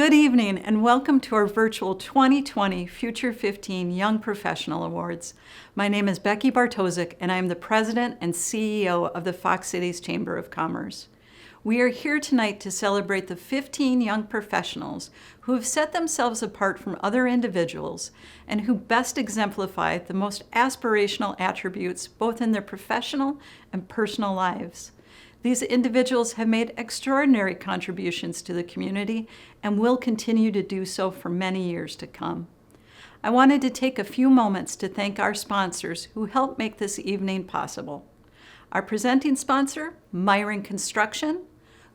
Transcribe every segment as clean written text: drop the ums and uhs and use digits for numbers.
Good evening and welcome to our virtual 2020 Future 15 Young Professional Awards. My name is Becky Bartosik and I am the President and CEO of the Fox Cities Chamber of Commerce. We are here tonight to celebrate the 15 young professionals who have set themselves apart from other individuals and who best exemplify the most aspirational attributes both in their professional and personal lives. These individuals have made extraordinary contributions to the community and will continue to do so for many years to come. I wanted to take a few moments to thank our sponsors who helped make this evening possible. Our presenting sponsor, Myron Construction,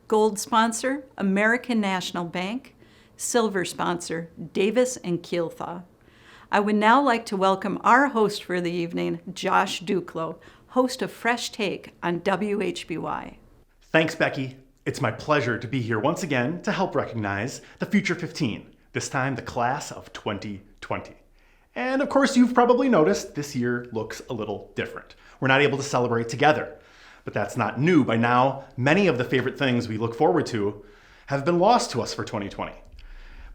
gold sponsor, American National Bank, silver sponsor, Davis & Keilthaw. I would now like to welcome our host for the evening, Josh Duclos, host of Fresh Take on WHBY. Thanks, Becky. It's my pleasure to be here once again to help recognize the Future 15, this time the class of 2020. And of course, you've probably noticed this year looks a little different. We're not able to celebrate together, but that's not new. By now, many of the favorite things we look forward to have been lost to us for 2020.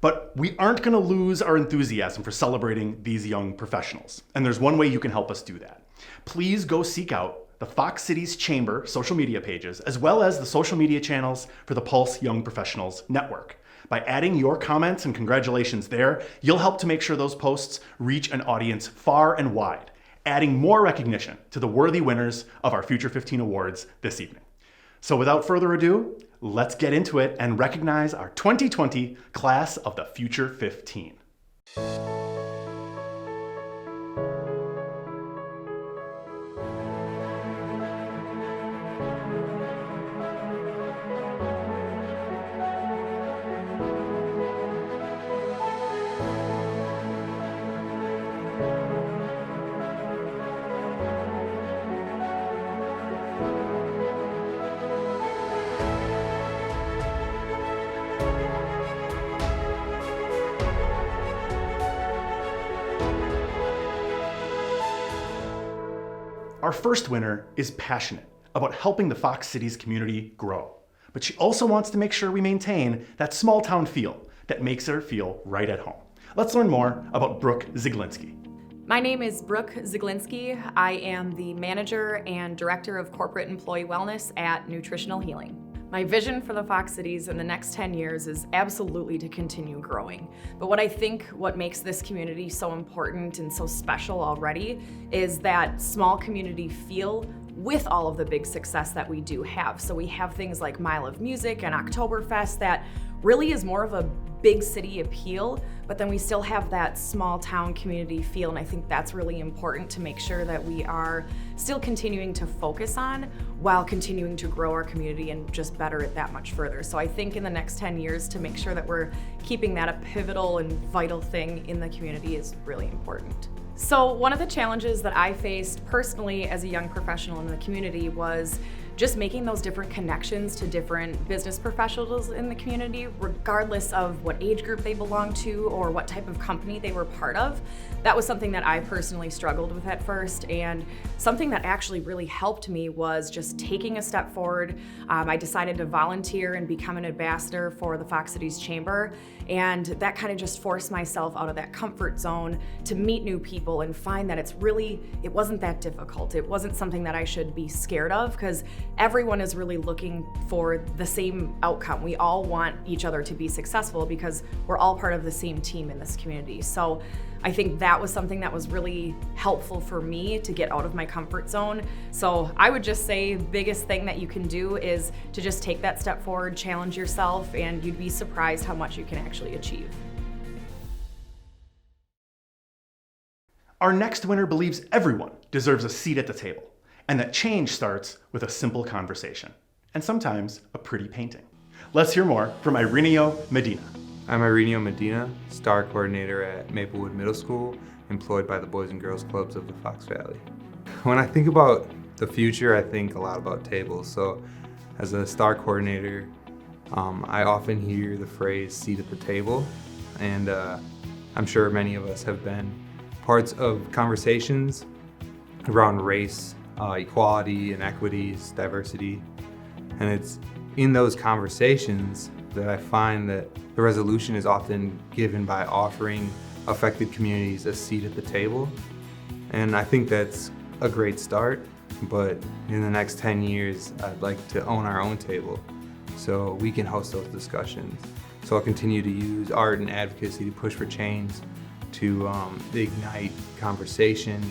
But we aren't going to lose our enthusiasm for celebrating these young professionals. And there's one way you can help us do that. Please go seek out the Fox Cities Chamber social media pages, as well as the social media channels for the Pulse Young Professionals Network. By adding your comments and congratulations there, you'll help to make sure those posts reach an audience far and wide, adding more recognition to the worthy winners of our Future 15 Awards this evening. So without further ado, let's get into it and recognize our 2020 class of the Future 15. Our first winner is passionate about helping the Fox Cities community grow, but she also wants to make sure we maintain that small town feel that makes her feel right at home. Let's learn more about Brooke Ziglinski. My name is Brooke Ziglinski. I am the manager and director of corporate employee wellness at Nutritional Healing. My vision for the Fox Cities in the next 10 years is absolutely to continue growing. But what makes this community so important and so special already is that small community feel with all of the big success that we do have. So we have things like Mile of Music and Oktoberfest that really is more of a big city appeal, but then we still have that small town community feel, and I think that's really important to make sure that we are still continuing to focus on while continuing to grow our community and just better it that much further. So I think in the next 10 years to make sure that we're keeping that a pivotal and vital thing in the community is really important. So one of the challenges that I faced personally as a young professional in the community was just making those different connections to different business professionals in the community, regardless of what age group they belong to or what type of company they were part of. That was something that I personally struggled with at first, and something that actually really helped me was just taking a step forward. I decided to volunteer and become an ambassador for the Fox Cities Chamber, and that kind of just forced myself out of that comfort zone to meet new people and find that it wasn't that difficult. It wasn't something that I should be scared of, because everyone is really looking for the same outcome. We all want each other to be successful because we're all part of the same team in this community. So I think that was something that was really helpful for me to get out of my comfort zone. So I would just say the biggest thing that you can do is to just take that step forward, challenge yourself, and you'd be surprised how much you can actually achieve. Our next winner believes everyone deserves a seat at the table, and that change starts with a simple conversation, and sometimes a pretty painting. Let's hear more from Ireneo Medina. I'm Ireneo Medina, Star Coordinator at Maplewood Middle School, employed by the Boys and Girls Clubs of the Fox Valley. When I think about the future, I think a lot about tables. So as a Star Coordinator, I often hear the phrase seat at the table, and I'm sure many of us have been parts of conversations around race, equality, inequities, diversity. And it's in those conversations that I find that the resolution is often given by offering affected communities a seat at the table. And I think that's a great start, but in the next 10 years, I'd like to own our own table so we can host those discussions. So I'll continue to use art and advocacy to push for change, to ignite conversation,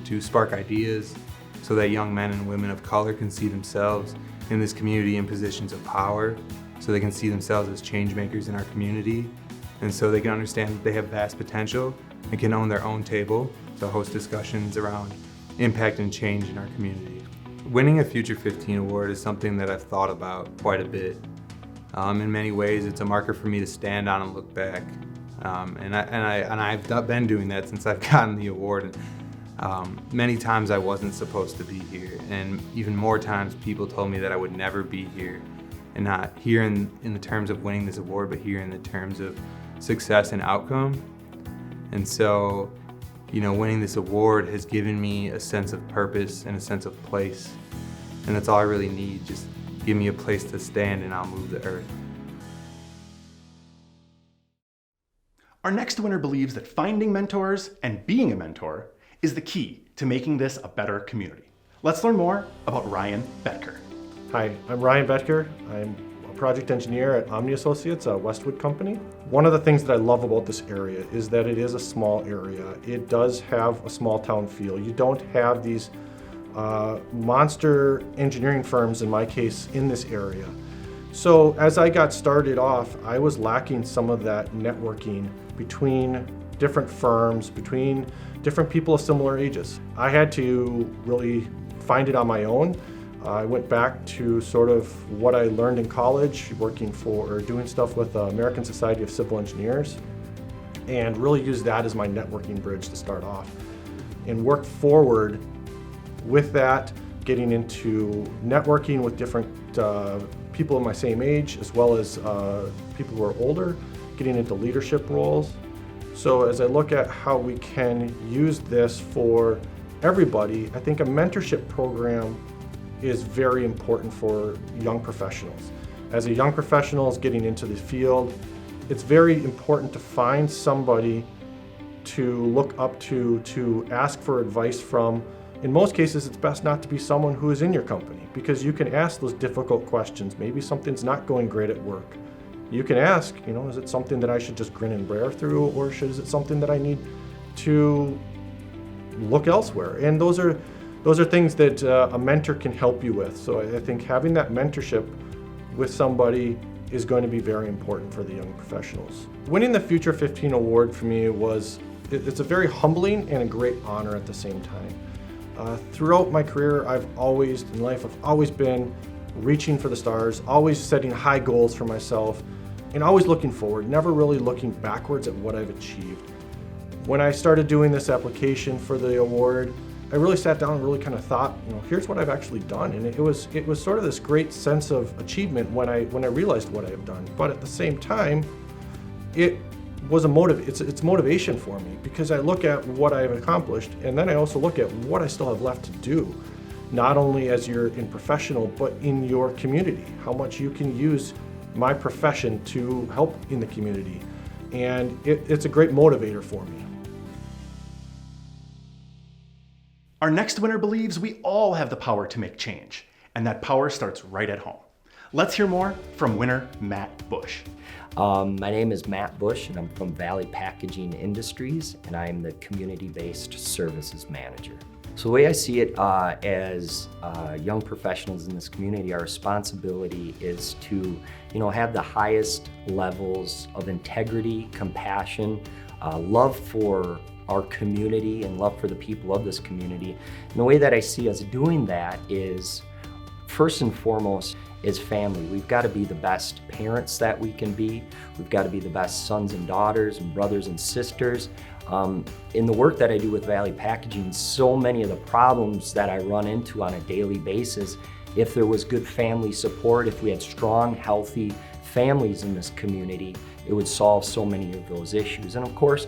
to spark ideas, so that young men and women of color can see themselves in this community in positions of power, so they can see themselves as change makers in our community, and so they can understand that they have vast potential and can own their own table to host discussions around impact and change in our community. Winning a Future 15 award is something that I've thought about quite a bit. In many ways, it's a marker for me to stand on and look back. And I've been doing that since I've gotten the award. Many times I wasn't supposed to be here, and even more times people told me that I would never be here, and not here in the terms of winning this award, but here in the terms of success and outcome. And so, winning this award has given me a sense of purpose and a sense of place, and that's all I really need. Just give me a place to stand and I'll move the earth. Our next winner believes that finding mentors and being a mentor is the key to making this a better community. Let's learn more about Ryan Betker. Hi, I'm Ryan Betker. I'm a project engineer at Omni Associates, a Westwood company. One of the things that I love about this area is that it is a small area. It does have a small town feel. You don't have these monster engineering firms, in my case, in this area. So as I got started off, I was lacking some of that networking between different firms, between different people of similar ages. I had to really find it on my own. I went back to sort of what I learned in college, working for or doing stuff with the American Society of Civil Engineers, and really used that as my networking bridge to start off, and worked forward with that, getting into networking with different people of my same age, as well as people who are older, getting into leadership roles. So as I look at how we can use this for everybody, I think a mentorship program is very important for young professionals. As a young professional is getting into the field, it's very important to find somebody to look up to ask for advice from. In most cases, it's best not to be someone who is in your company, because you can ask those difficult questions. Maybe something's not going great at work. You can ask, is it something that I should just grin and bear through, or is it something that I need to look elsewhere? And those are things that a mentor can help you with. So I think having that mentorship with somebody is going to be very important for the young professionals. Winning the Future 15 award for me it's a very humbling and a great honor at the same time. Throughout my career, I've always been reaching for the stars, always setting high goals for myself, and always looking forward, never really looking backwards at what I've achieved. When I started doing this application for the award, I really sat down and really kind of thought, here's what I've actually done. And it was sort of this great sense of achievement when I realized what I have done. But at the same time, it was it's motivation for me, because I look at what I've accomplished, and then I also look at what I still have left to do, not only as you're in professional, but in your community, how much you can use my profession to help in the community. And it's a great motivator for me. Our next winner believes we all have the power to make change, and that power starts right at home. Let's hear more from winner Matt Bush. My name is Matt Bush, and I'm from Valley Packaging Industries, and I'm the Community-Based Services Manager. So the way I see it as young professionals in this community, our responsibility is to have the highest levels of integrity, compassion, love for our community and love for the people of this community. And the way that I see us doing that is, first and foremost, is family. We've got to be the best parents that we can be. We've got to be the best sons and daughters and brothers and sisters. In the work that I do with Valley Packaging, so many of the problems that I run into on a daily basis, if there was good family support, if we had strong, healthy families in this community, it would solve so many of those issues. And of course,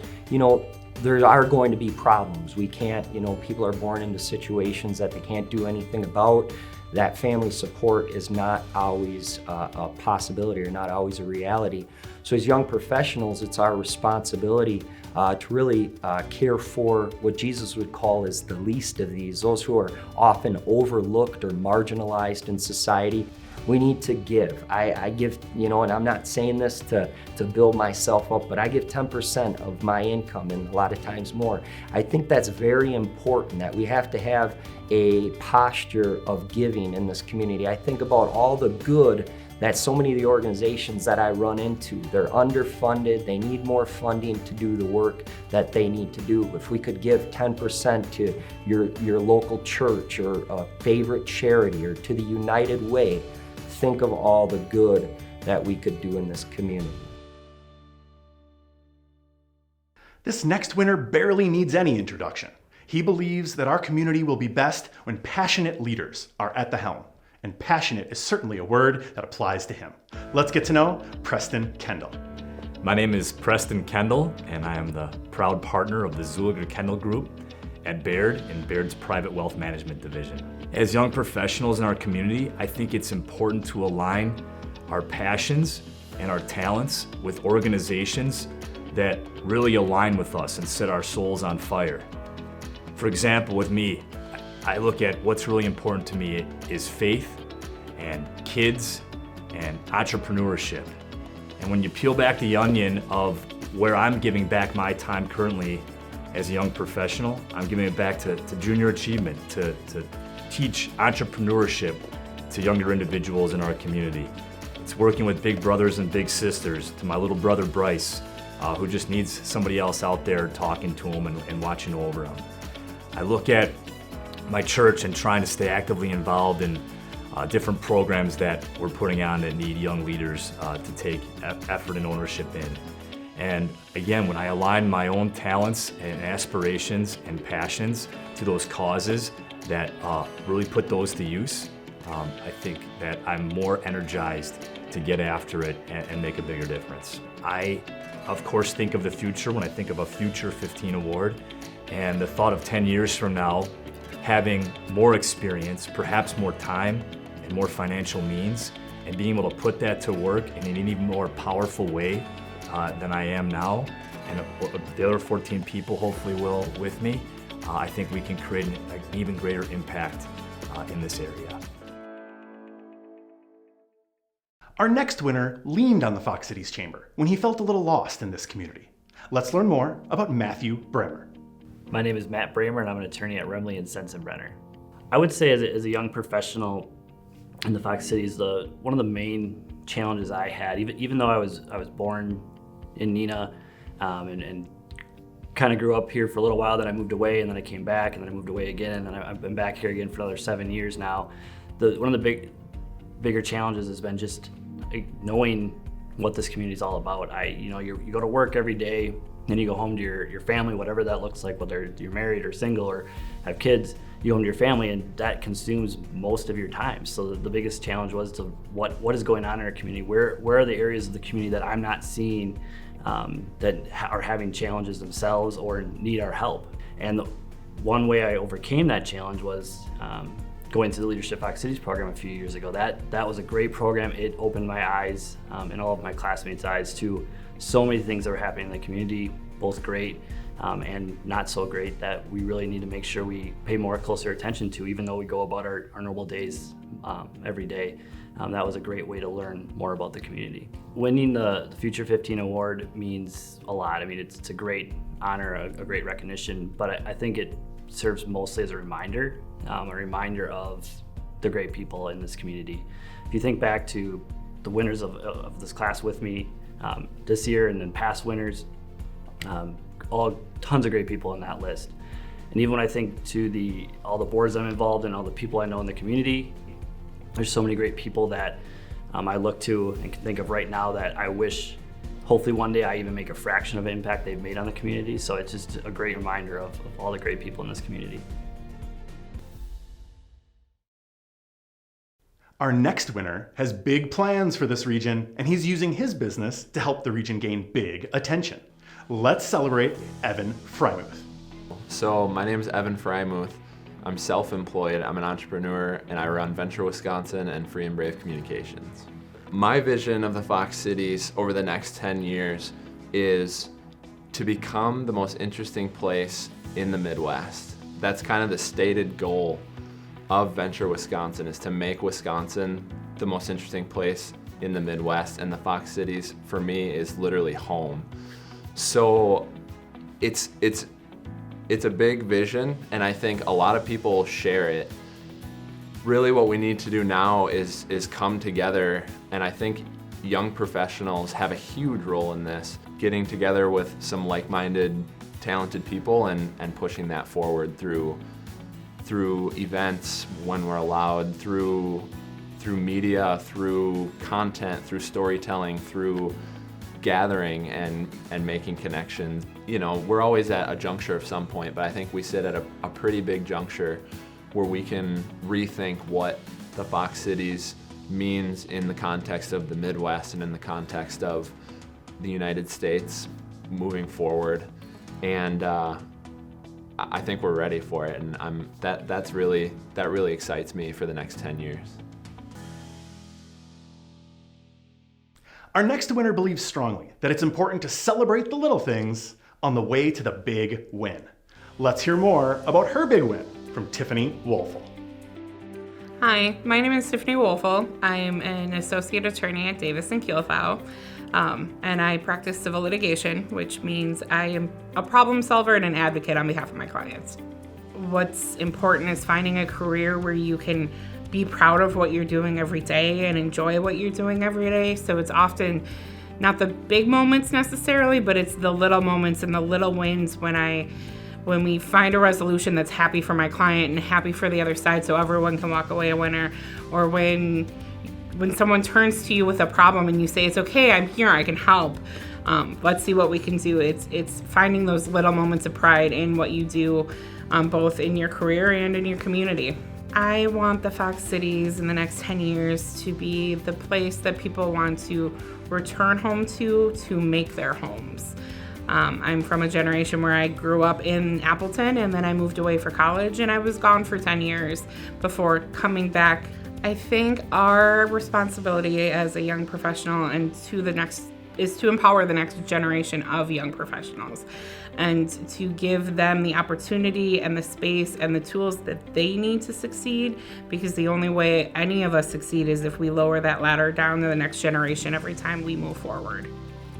there are going to be problems. We can't, people are born into situations that they can't do anything about. that family support is not always a possibility or not always a reality. So as young professionals, it's our responsibility to really care for what Jesus would call as the least of these, those who are often overlooked or marginalized in society. We need to give. I give, and I'm not saying this to build myself up, but I give 10% of my income, and a lot of times more. I think that's very important, that we have to have a posture of giving in this community. I think about all the good that so many of the organizations that I run into, they're underfunded, they need more funding to do the work that they need to do. If we could give 10% to your local church or a favorite charity or to the United Way, think of all the good that we could do in this community. This next winner barely needs any introduction. He believes that our community will be best when passionate leaders are at the helm. And passionate is certainly a word that applies to him. Let's get to know Preston Kendall. My name is Preston Kendall, and I am the proud partner of the Zuliger Kendall Group at Baird in Baird's Private Wealth Management Division. As young professionals in our community, I think it's important to align our passions and our talents with organizations that really align with us and set our souls on fire. For example, with me, I look at what's really important to me is faith and kids and entrepreneurship. And when you peel back the onion of where I'm giving back my time currently as a young professional, I'm giving it back to junior achievement, to teach entrepreneurship to younger individuals in our community. It's working with big brothers and big sisters, to my little brother Bryce, who just needs somebody else out there talking to him and watching over him. I look at my church and trying to stay actively involved in different programs that we're putting on that need young leaders to take effort and ownership in. And again, when I align my own talents and aspirations and passions to those causes that really put those to use, I think that I'm more energized to get after it and make a bigger difference. I, of course, think of the future when I think of a Future 15 award, and the thought of 10 years from now, having more experience, perhaps more time and more financial means, and being able to put that to work in an even more powerful way than I am now, and the other 14 people hopefully will with me, I think we can create an even greater impact in this area. Our next winner leaned on the Fox Cities Chamber when he felt a little lost in this community. Let's learn more about Matthew Bremer. My name is Matt Bremer, and I'm an attorney at Remley and Sensenbrenner. I would say as a young professional in the Fox Cities, one of the main challenges I had, even though I was born in Neenah and kind of grew up here for a little while, then I moved away, and then I came back, and then I moved away again, and then I've been back here again for another 7 years now. One of the bigger challenges has been just knowing what this community is all about. You go to work every day, then you go home to your family, whatever that looks like, whether you're married or single or have kids, you go home to your family, and that consumes most of your time. So the biggest challenge was to what is going on in our community? Where are the areas of the community that I'm not seeing that are having challenges themselves or need our help? And one way I overcame that challenge was going to the Leadership Fox Cities program a few years ago. That was a great program. It opened my eyes and all of my classmates' eyes to so many things that were happening in the community, both great and not so great, that we really need to make sure we pay closer attention to, even though we go about our normal days every day. That was a great way to learn more about the community. Winning the Future 15 award means a lot. I mean, it's a great honor, a great recognition, but I think it serves mostly as a reminder of the great people in this community. If you think back to the winners of this class with me this year and then past winners, all tons of great people in that list. And even when I think to all the boards I'm involved in, all the people I know in the community, there's so many great people that I look to and can think of right now that I wish hopefully one day I even make a fraction of the impact they've made on the community. So it's just a great reminder of all the great people in this community. Our next winner has big plans for this region, and he's using his business to help the region gain big attention. Let's celebrate Evan Frymuth. So my name is Evan Frymuth. I'm self-employed, I'm an entrepreneur, and I run Venture Wisconsin and Free and Brave Communications. My vision of the Fox Cities over the next 10 years is to become the most interesting place in the Midwest. That's kind of the stated goal of Venture Wisconsin, is to make Wisconsin the most interesting place in the Midwest, and the Fox Cities for me is literally home. So it's a big vision, and I think a lot of people share it. Really what we need to do now is come together, and I think young professionals have a huge role in this, getting together with some like-minded, talented people and pushing that forward through events when we're allowed, through media, through content, through storytelling, through gathering and making connections. You know, we're always at a juncture of some point, but I think we sit at a pretty big juncture where we can rethink what the Fox Cities means in the context of the Midwest and in the context of the United States moving forward. And I think we're ready for it, and that really excites me for the next 10 years. Our next winner believes strongly that it's important to celebrate the little things on the way to the big win. Let's hear more about her big win from Tiffany Wolfel. Hi, my name is Tiffany Wolfel. I'm an associate attorney at Davis & Kielfau, and I practice civil litigation, which means I am a problem solver and an advocate on behalf of my clients. What's important is finding a career where you can be proud of what you're doing every day and enjoy what you're doing every day. So it's often not the big moments necessarily, but it's the little moments and the little wins when we find a resolution that's happy for my client and happy for the other side so everyone can walk away a winner, or when someone turns to you with a problem and you say, it's okay, I'm here, I can help. Let's see what we can do. It's finding those little moments of pride in what you do, both in your career and in your community. I want the Fox Cities in the next 10 years to be the place that people want to return home to make their homes. I'm from a generation where I grew up in Appleton, and then I moved away for college, and I was gone for 10 years before coming back. I think our responsibility as a young professional is to empower the next generation of young professionals and to give them the opportunity and the space and the tools that they need to succeed, because the only way any of us succeed is if we lower that ladder down to the next generation every time we move forward.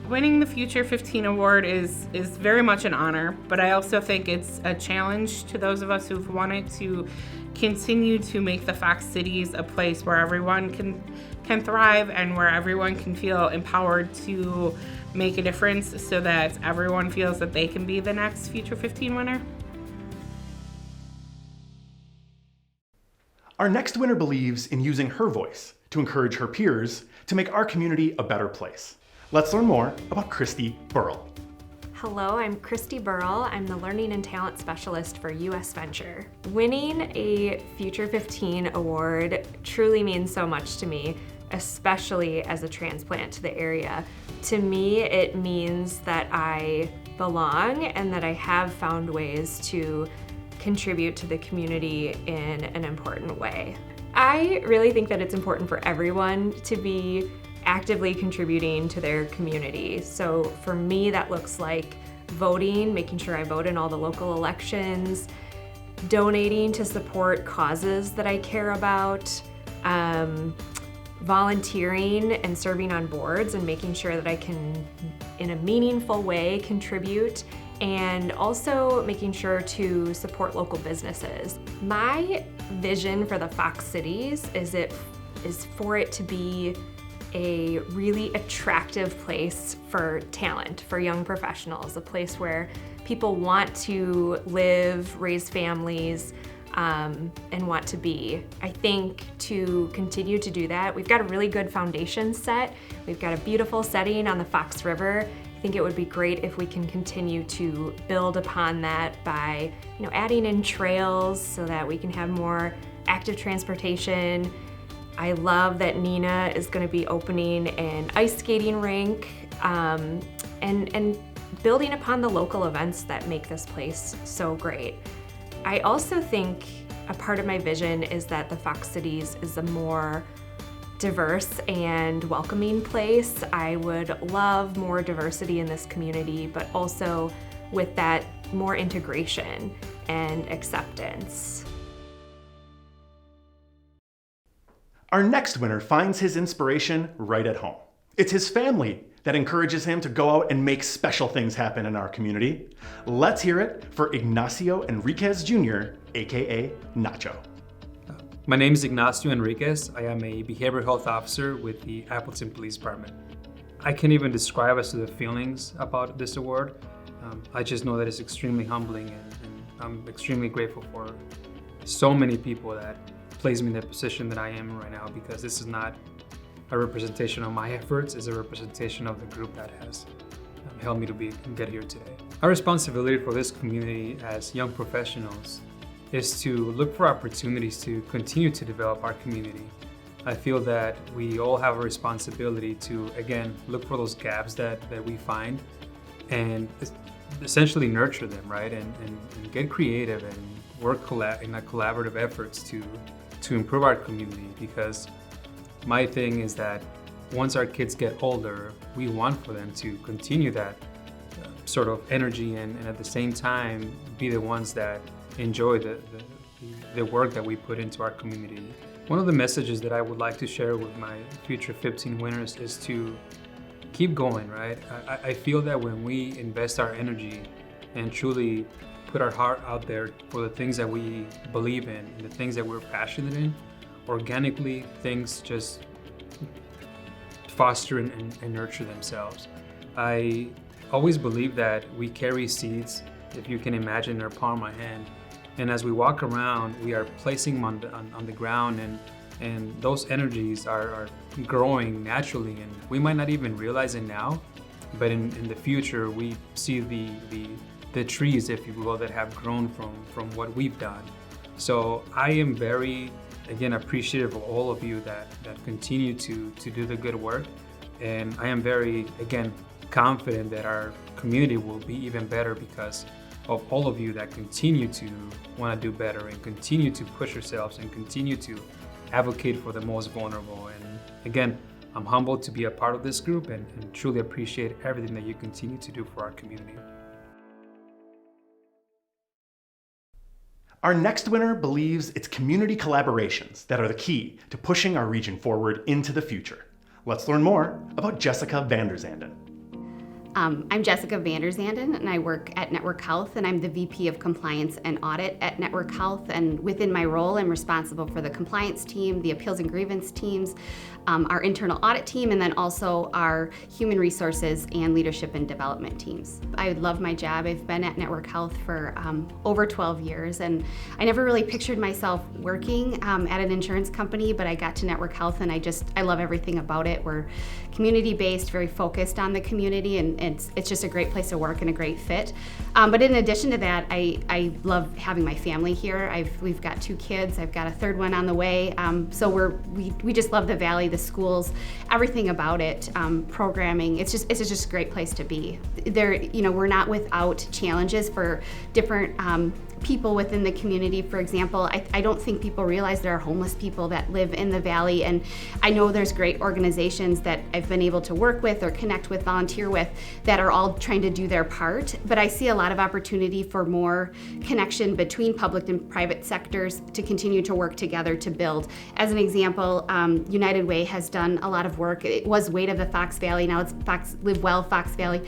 Winning the Future 15 award is very much an honor, but I also think it's a challenge to those of us who've wanted to continue to make the Fox Cities a place where everyone can thrive and where everyone can feel empowered to make a difference, so that everyone feels that they can be the next Future 15 winner. Our next winner believes in using her voice to encourage her peers to make our community a better place. Let's learn more about Christy Pearl. Hello, I'm Christy Pearl. I'm the Learning and Talent Specialist for US Venture. Winning a Future 15 award truly means so much to me, especially as a transplant to the area. To me, it means that I belong and that I have found ways to contribute to the community in an important way. I really think that it's important for everyone to be actively contributing to their community. So for me, that looks like voting, making sure I vote in all the local elections, donating to support causes that I care about, volunteering and serving on boards and making sure that I can, in a meaningful way, contribute, and also making sure to support local businesses. My vision for the Fox Cities is for it to be a really attractive place for talent, for young professionals, a place where people want to live, raise families, and want to be. I think to continue to do that, we've got a really good foundation set. We've got a beautiful setting on the Fox River. I think it would be great if we can continue to build upon that by, adding in trails so that we can have more active transportation. I love that Nina is going to be opening an ice skating rink, and building upon the local events that make this place so great. I also think A part of my vision is that the Fox Cities is a more diverse and welcoming place. I would love more diversity in this community, but also with that more integration and acceptance. Our next winner finds his inspiration right at home. It's his family that encourages him to go out and make special things happen in our community. Let's hear it for Ignacio Enriquez Jr., aka Nacho. My name is Ignacio Enriquez. I am a behavioral health officer with the Appleton Police Department. I can't even describe as to the feelings about this award. I just know that it's extremely humbling, and I'm extremely grateful for so many people that place me in the position that I am right now, because this is not a representation of my efforts, it's a representation of the group that has helped me to get here today. Our responsibility for this community as young professionals is to look for opportunities to continue to develop our community. I feel that we all have a responsibility to, again, look for those gaps that we find and essentially nurture them, right? And get creative and work in a collaborative efforts to improve our community, because my thing is that once our kids get older, we want for them to continue that sort of energy and at the same time be the ones that enjoy the work that we put into our community. One of the messages that I would like to share with my future 15 winners is to keep going, right? I feel that when we invest our energy and truly put our heart out there for the things that we believe in and the things that we're passionate in, organically things just foster and nurture themselves. I always believe that we carry seeds, if you can imagine, in our palm of my hand. And as we walk around, we are placing them on the ground, and those energies are growing naturally. And we might not even realize it now, but in the future, we see the trees, if you will, that have grown from what we've done. So I am very, again, appreciative of all of you that continue to do the good work. And I am very, again, confident that our community will be even better because of all of you that continue to want to do better and continue to push yourselves and continue to advocate for the most vulnerable. And again, I'm humbled to be a part of this group and truly appreciate everything that you continue to do for our community. Our next winner believes it's community collaborations that are the key to pushing our region forward into the future. Let's learn more about Jessica Vanderzanden. I'm Jessica Vanderzanden, and I work at Network Health, and I'm the VP of Compliance and Audit at Network Health. And within my role, I'm responsible for the compliance team, the appeals and grievance teams, our internal audit team, and then also our human resources and leadership and development teams. I love my job. I've been at Network Health for over 12 years, and I never really pictured myself working at an insurance company, but I got to Network Health, and I love everything about it. We're community-based, very focused on the community, and it's just a great place to work and a great fit. But in addition to that, I love having my family here. We've got 2 kids. I've got a 3rd one on the way. So we just love the Valley, the schools, everything about it, programming. It's just a great place to be. We're not without challenges for different people within the community. For example, I don't think people realize there are homeless people that live in the Valley, and I know there's great organizations that I've been able to work with or connect with, volunteer with, that are all trying to do their part, but I see a lot of opportunity for more connection between public and private sectors to continue to work together to build. As an example, United Way has done a lot of work. It was Weight of the Fox Valley, now it's Live Well Fox Valley.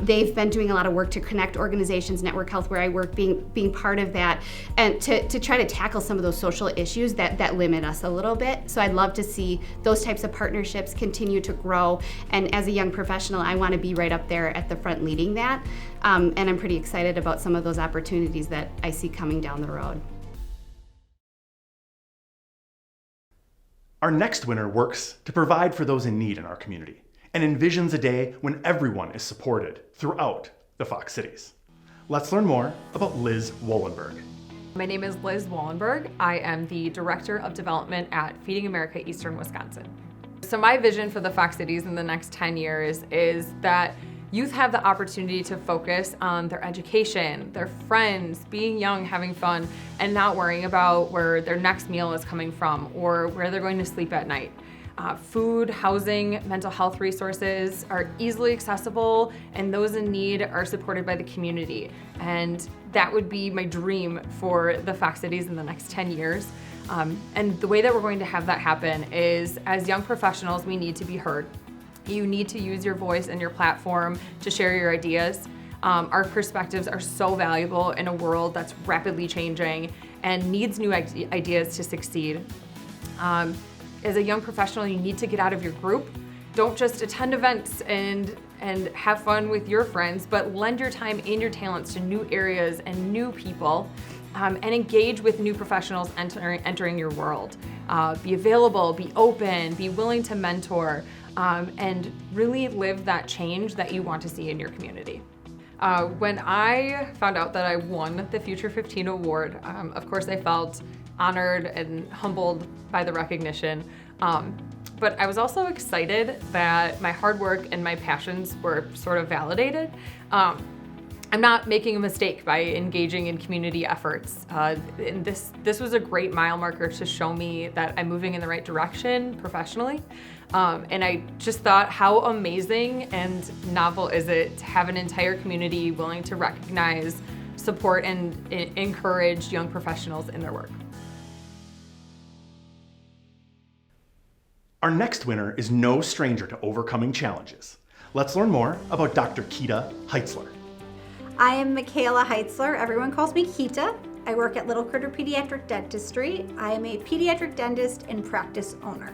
They've been doing a lot of work to connect organizations, Network Health, where I work, being part of that, and to try to tackle some of those social issues that limit us a little bit. So I'd love to see those types of partnerships continue to grow, and as a young professional, I want to be right up there at the front leading that, and I'm pretty excited about some of those opportunities that I see coming down the road. Our next winner works to provide for those in need in our community and envisions a day when everyone is supported throughout the Fox Cities. Let's learn more about Liz Wallenberg. My name is Liz Wallenberg. I am the Director of Development at Feeding America Eastern Wisconsin. So my vision for the Fox Cities in the next 10 years is that Youth have the opportunity to focus on their education, their friends, being young, having fun, and not worrying about where their next meal is coming from or where they're going to sleep at night. Food, housing, mental health resources are easily accessible, and those in need are supported by the community. And that would be my dream for the Fox Cities in the next 10 years. And the way that we're going to have that happen is, as young professionals, we need to be heard. You need to use your voice and your platform to share your ideas. Our perspectives are so valuable in a world that's rapidly changing and needs new ideas to succeed. As a young professional, you need to get out of your group. Don't just attend events and have fun with your friends, but lend your time and your talents to new areas and new people, and engage with new professionals entering your world. Be available, be open, be willing to mentor, and really live that change that you want to see in your community. When I found out that I won the Future 15 award, of course I felt honored and humbled by the recognition. But I was also excited that my hard work and my passions were sort of validated. I'm not making a mistake by engaging in community efforts. And this was a great mile marker to show me that I'm moving in the right direction professionally. And I just thought, how amazing and novel is it to have an entire community willing to recognize, support, and encourage young professionals in their work. Our next winner is no stranger to overcoming challenges. Let's learn more about Dr. Keita Heitzler. I am Keita Heitzler. Everyone calls me Keita. I work at Little Critter Pediatric Dentistry. I am a pediatric dentist and practice owner.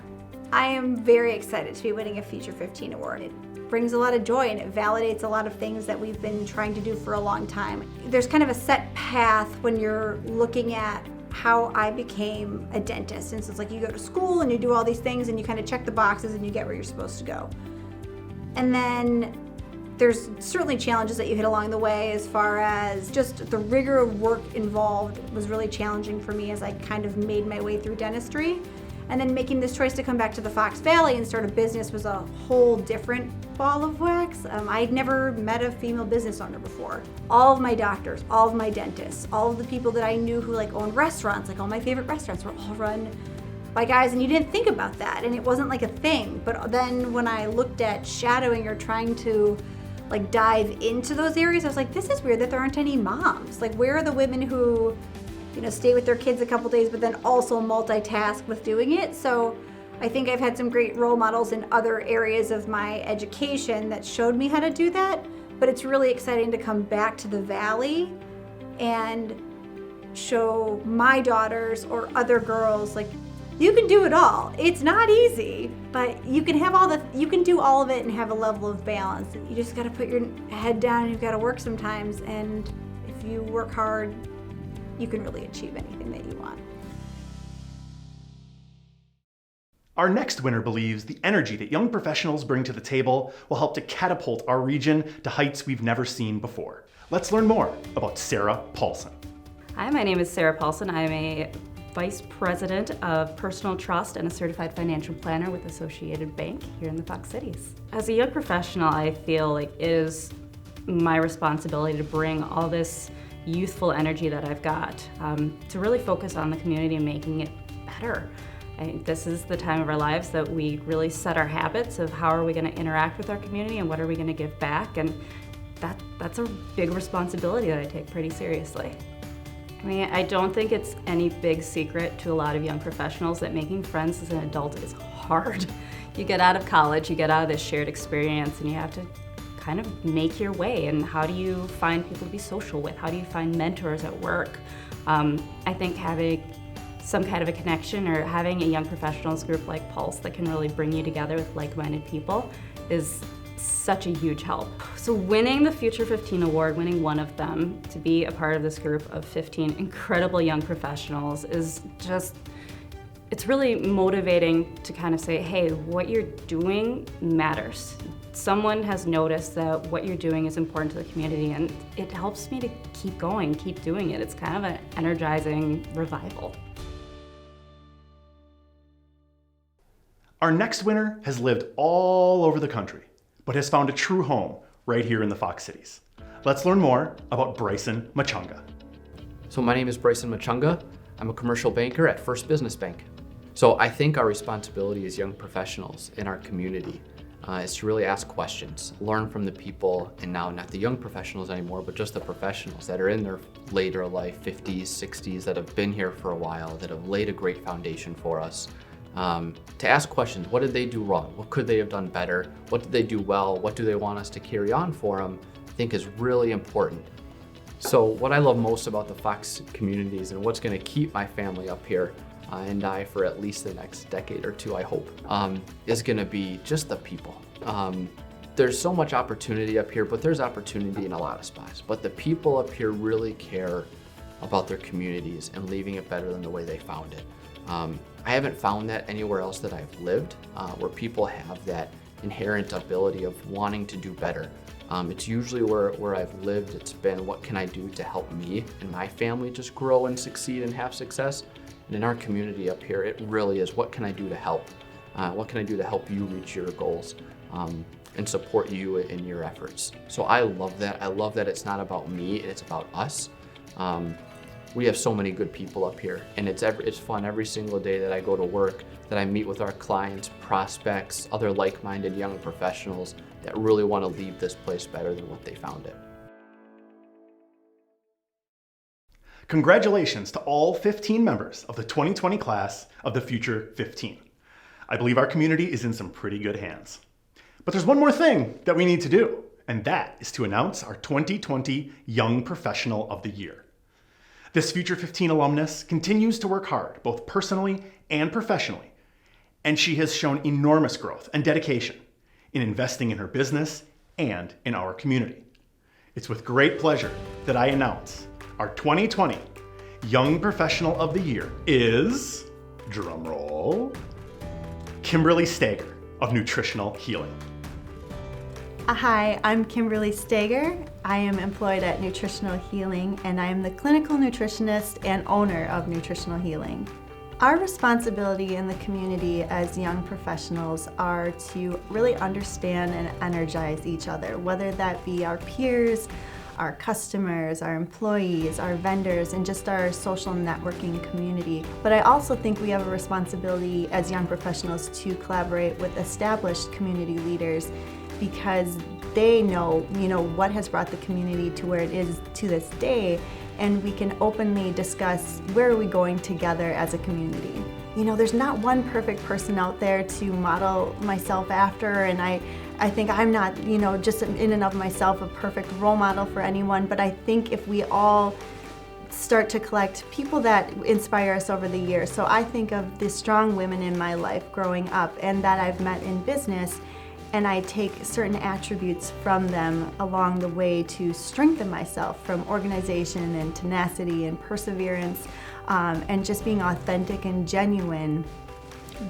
I am very excited to be winning a Future 15 award. It brings a lot of joy and it validates a lot of things that we've been trying to do for a long time. There's kind of a set path when you're looking at how I became a dentist. And so it's like you go to school and you do all these things and you kind of check the boxes and you get where you're supposed to go. And then there's certainly challenges that you hit along the way, as far as just the rigor of work involved was really challenging for me as I kind of made my way through dentistry. And then making this choice to come back to the Fox Valley and start a business was a whole different ball of wax. I'd never met a female business owner before. All of my doctors, all of my dentists, all of the people that I knew who owned restaurants, all my favorite restaurants were all run by guys, and you didn't think about that, and it wasn't like a thing. But then when I looked at shadowing or trying to dive into those areas, I was like, this is weird that there aren't any moms. Where are the women who stay with their kids a couple days, but then also multitask with doing it? So I think I've had some great role models in other areas of my education that showed me how to do that, but it's really exciting to come back to the Valley and show my daughters or other girls, you can do it all. It's not easy, but you can do all of it and have a level of balance. You just gotta put your head down and you've gotta work sometimes, and if you work hard, you can really achieve anything that you want. Our next winner believes the energy that young professionals bring to the table will help to catapult our region to heights we've never seen before. Let's learn more about Sarah Paulson. Hi, my name is Sarah Paulson. I'm a Vice President of Personal Trust and a Certified Financial Planner with Associated Bank here in the Fox Cities. As a young professional, I feel like it is my responsibility to bring all this youthful energy that I've got to really focus on the community and making it better. This is the time of our lives that we really set our habits of how are we going to interact with our community and what are we going to give back, and that's a big responsibility that I take pretty seriously. I don't think it's any big secret to a lot of young professionals that making friends as an adult is hard. You get out of college, you get out of this shared experience, and you have to kind of make your way. And how do you find people to be social with? How do you find mentors at work? I think having some kind of a connection or having a young professionals group like Pulse that can really bring you together with like-minded people is such a huge help. So winning the Future 15 award, winning one of them, to be a part of this group of 15 incredible young professionals is just, it's really motivating to kind of say, hey, what you're doing matters. Someone has noticed that what you're doing is important to the community, and it helps me to keep going, keep doing it. It's kind of an energizing revival. Our next winner has lived all over the country, but has found a true home right here in the Fox Cities. Let's learn more about Bryson Machunga. So my name is Bryson Machunga. I'm a commercial banker at First Business Bank. So I think our responsibility as young professionals in our community is to really ask questions, learn from the people, and now not the young professionals anymore, but just the professionals that are in their later life, 50s, 60s, that have been here for a while, that have laid a great foundation for us. To ask questions, what did they do wrong? What could they have done better? What did they do well? What do they want us to carry on for them? I think is really important. So what I love most about the Fox communities and what's going to keep my family up here and I for at least the next decade or two, I hope, is going to be just the people. There's so much opportunity up here, but there's opportunity in a lot of spots. But the people up here really care about their communities and leaving it better than the way they found it. I haven't found that anywhere else that I've lived, where people have that inherent ability of wanting to do better. It's usually where I've lived, it's been what can I do to help me and my family just grow and succeed and have success. And in our community up here, it really is what can I do to help? What can I do to help you reach your goals and support you in your efforts? So I love that. I love that it's not about me, it's about us. We have so many good people up here, and it's fun every single day that I go to work, that I meet with our clients, prospects, other like-minded young professionals that really want to leave this place better than what they found it. Congratulations to all 15 members of the 2020 class of the Future 15. I believe our community is in some pretty good hands. But there's one more thing that we need to do, and that is to announce our 2020 Young Professional of the Year. This Future 15 alumnus continues to work hard, both personally and professionally, and she has shown enormous growth and dedication in investing in her business and in our community. It's with great pleasure that I announce our 2020 Young Professional of the Year is, drumroll, Kimberly Steger of Nutritional Healing. Hi, I'm Kimberly Steger. I am employed at Nutritional Healing, and I am the clinical nutritionist and owner of Nutritional Healing. Our responsibility in the community as young professionals are to really understand and energize each other, whether that be our peers, our customers, our employees, our vendors, and just our social networking community. But I also think we have a responsibility as young professionals to collaborate with established community leaders, because they know, what has brought the community to where it is to this day, and we can openly discuss where are we going together as a community. There's not one perfect person out there to model myself after, and I think I'm not, just in and of myself a perfect role model for anyone, but I think if we all start to collect people that inspire us over the years. So I think of the strong women in my life growing up and that I've met in business, and I take certain attributes from them along the way to strengthen myself, from organization and tenacity and perseverance, and just being authentic and genuine.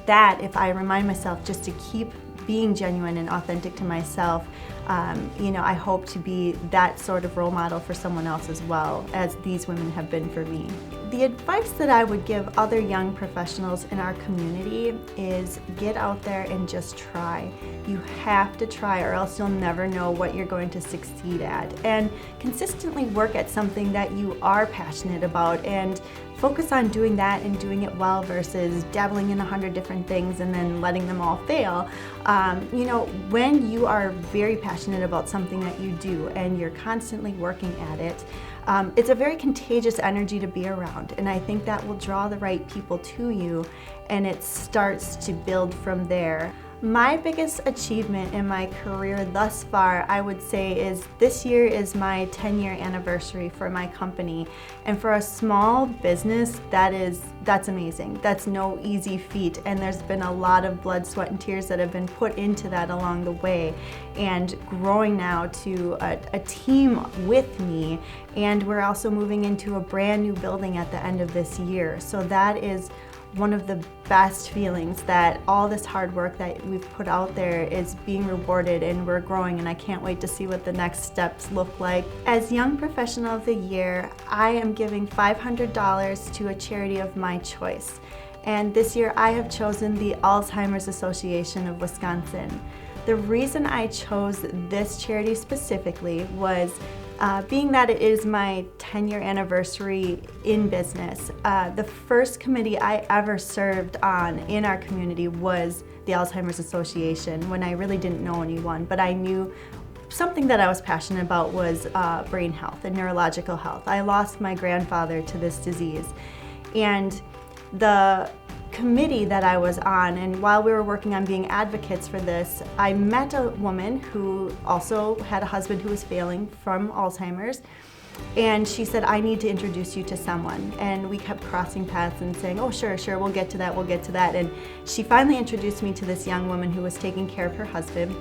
That if I remind myself just to keep being genuine and authentic to myself, I hope to be that sort of role model for someone else as well, as these women have been for me. The advice that I would give other young professionals in our community is get out there and just try. You have to try, or else you'll never know what you're going to succeed at. And consistently work at something that you are passionate about, and focus on doing that and doing it well versus dabbling in 100 different things and then letting them all fail. When you are very passionate about something that you do and you're constantly working at it, it's a very contagious energy to be around, and I think that will draw the right people to you, and it starts to build from there. My biggest achievement in my career thus far, I would say, is this year is my 10-year anniversary for my company. And for a small business, that's amazing. That's no easy feat. And there's been a lot of blood, sweat, and tears that have been put into that along the way. And growing now to a team with me. And we're also moving into a brand new building at the end of this year. So that is one of the best feelings, that all this hard work that we've put out there is being rewarded, and we're growing, and I can't wait to see what the next steps look like. As Young Professional of the Year, I am giving $500 to a charity of my choice. And this year I have chosen the Alzheimer's Association of Wisconsin. The reason I chose this charity specifically was being that it is my 10-year anniversary in business. The first committee I ever served on in our community was the Alzheimer's Association, when I really didn't know anyone, but I knew something that I was passionate about was brain health and neurological health. I lost my grandfather to this disease, and the committee that I was on, and while we were working on being advocates for this, I met a woman who also had a husband who was failing from Alzheimer's, and she said, I need to introduce you to someone. And we kept crossing paths and saying, oh, sure, we'll get to that, And she finally introduced me to this young woman who was taking care of her husband,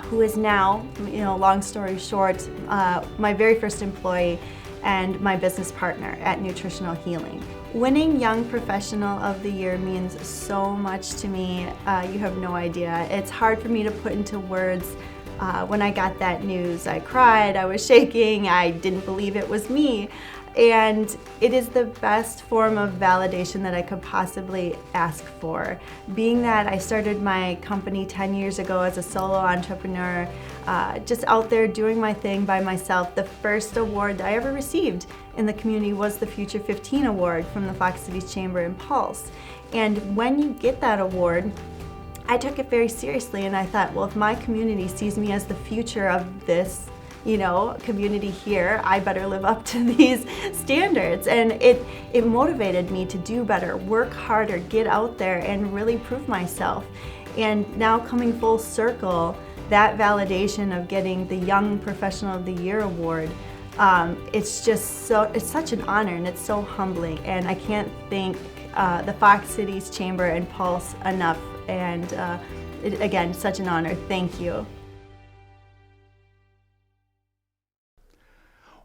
who is now, long story short, my very first employee and my business partner at Nutritional Healing. Winning Young Professional of the Year means so much to me. You have no idea. It's hard for me to put into words. When I got that news, I cried, I was shaking, I didn't believe it was me. And it is the best form of validation that I could possibly ask for. Being that I started my company 10 years ago as a solo entrepreneur, just out there doing my thing by myself, the first award I ever received in the community was the Future 15 Award from the Fox Cities Chamber and Pulse. And when you get that award, I took it very seriously, and I thought, well, if my community sees me as the future of this community here, I better live up to these standards. And it motivated me to do better, work harder, get out there and really prove myself. And now coming full circle, that validation of getting the Young Professional of the Year award, it's such an honor, and it's so humbling. And I can't thank the Fox Cities Chamber and Pulse enough. And again, such an honor. Thank you.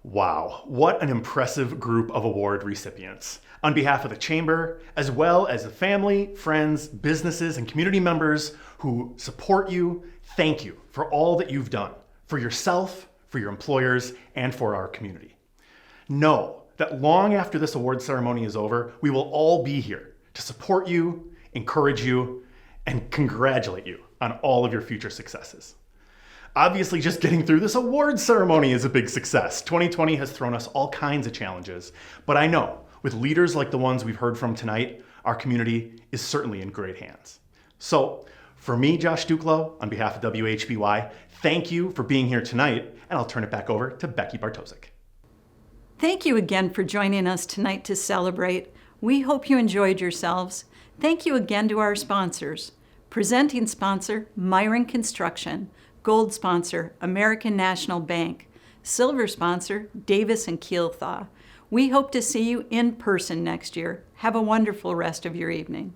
Wow, what an impressive group of award recipients. On behalf of the Chamber, as well as the family, friends, businesses, and community members who support you, thank you for all that you've done for yourself, for your employers, and for our community. Know that long after this award ceremony is over, we will all be here to support you, encourage you, and congratulate you on all of your future successes. Obviously, just getting through this award ceremony is a big success. 2020 has thrown us all kinds of challenges, but I know with leaders like the ones we've heard from tonight, our community is certainly in great hands. So for me, Josh Duclo, on behalf of WHBY, thank you for being here tonight, and I'll turn it back over to Becky Bartosik. Thank you again for joining us tonight to celebrate. We hope you enjoyed yourselves. Thank you again to our sponsors. Presenting sponsor, Myron Construction. Gold sponsor, American National Bank. Silver sponsor, Davis & Keilthaw. We hope to see you in person next year. Have a wonderful rest of your evening.